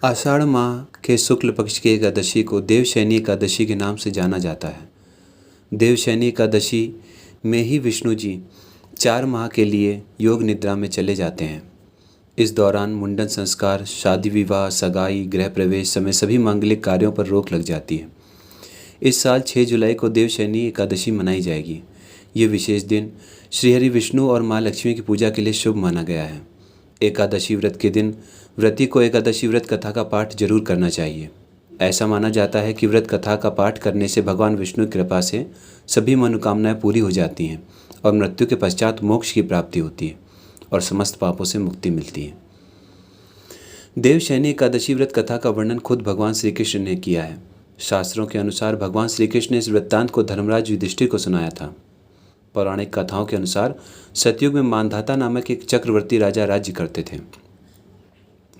आषाढ़ माह के शुक्ल पक्ष की एकादशी को देवशयनी एकादशी के नाम से जाना जाता है। देवशयनी एकादशी में ही विष्णु जी 4 माह के लिए योग निद्रा में चले जाते हैं। इस दौरान मुंडन संस्कार, शादी विवाह, सगाई, गृह प्रवेश समेत सभी मांगलिक कार्यों पर रोक लग जाती है। इस साल 6 जुलाई को देवशयनी एकादशी मनाई जाएगी। ये विशेष दिन श्रीहरि विष्णु और माँ लक्ष्मी की पूजा के लिए शुभ माना गया है। एकादशी व्रत के दिन व्रती को एकादशी व्रत कथा का पाठ जरूर करना चाहिए। ऐसा माना जाता है कि व्रत कथा का पाठ करने से भगवान विष्णु की कृपा से सभी मनोकामनाएं पूरी हो जाती हैं और मृत्यु के पश्चात मोक्ष की प्राप्ति होती है और समस्त पापों से मुक्ति मिलती है। देवशयनी एकादशी व्रत कथा का वर्णन खुद भगवान श्री कृष्ण ने किया है। शास्त्रों के अनुसार भगवान श्री कृष्ण ने इस वृत्तांत को धर्मराज युधिष्ठिर को सुनाया था। पौराणिक कथाओं के अनुसार सतयुग में मानधाता नामक एक चक्रवर्ती राजा राज्य करते थे।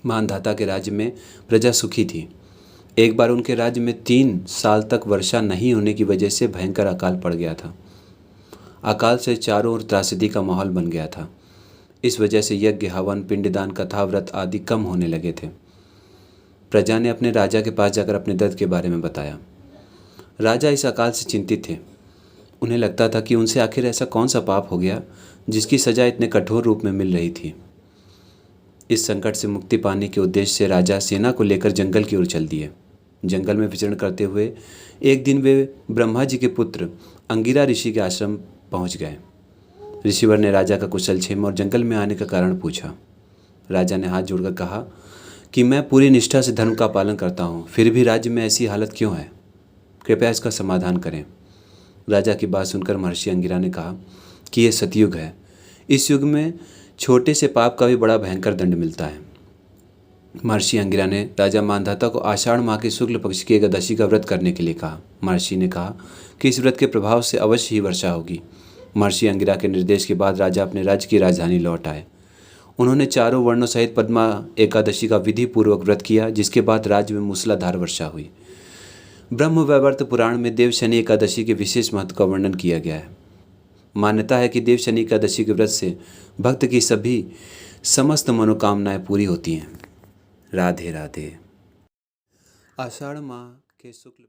मानधाता के राज्य में प्रजा सुखी थी। एक बार उनके राज्य में 3 साल तक वर्षा नहीं होने की वजह से भयंकर अकाल पड़ गया था। अकाल से चारों ओर त्रासदी का माहौल बन गया था। इस वजह से यज्ञ, हवन, पिंडदान, कथा, व्रत आदि कम होने लगे थे। प्रजा ने अपने राजा के पास जाकर अपने दर्द के बारे में बताया। राजा इस अकाल से चिंतित थे। उन्हें लगता था कि उनसे आखिर ऐसा कौन सा पाप हो गया जिसकी सजा इतने कठोर रूप में मिल रही थी। इस संकट से मुक्ति पाने के उद्देश्य से राजा सेना को लेकर जंगल की ओर चल दिए। जंगल में विचरण करते हुए एक दिन वे ब्रह्मा जी के पुत्र अंगिरा ऋषि के आश्रम पहुंच गए। ऋषिवर ने राजा का कुशलक्षेम और जंगल में आने का कारण पूछा। राजा ने हाथ जोड़कर कहा कि मैं पूरी निष्ठा से धर्म का पालन करता हूँ, फिर भी राज्य में ऐसी हालत क्यों है? कृपया इसका समाधान करें। राजा की बात सुनकर महर्षि अंगिरा ने कहा कि यह सतयुग है। इस युग में छोटे से पाप का भी बड़ा भयंकर दंड मिलता है। महर्षि अंगिरा ने राजा मानधाता को आषाढ़ माह के शुक्ल पक्ष की एकादशी का व्रत करने के लिए कहा। महर्षि ने कहा कि इस व्रत के प्रभाव से अवश्य ही वर्षा होगी। महर्षि अंगिरा के निर्देश के बाद राजा अपने राज्य की राजधानी लौट आए। उन्होंने चारों वर्णों सहित पद्मा एकादशी का विधि पूर्वक व्रत किया, जिसके बाद राज्य में मूसलाधार वर्षा हुई। ब्रह्म वैवर्त पुराण में देवशयनी एकादशी के विशेष महत्व का वर्णन किया गया है। मान्यता है कि देवशयनी एकादशी के व्रत से भक्त की सभी समस्त मनोकामनाएं पूरी होती हैं। राधे राधे। आषाढ़ माह के शुक्ल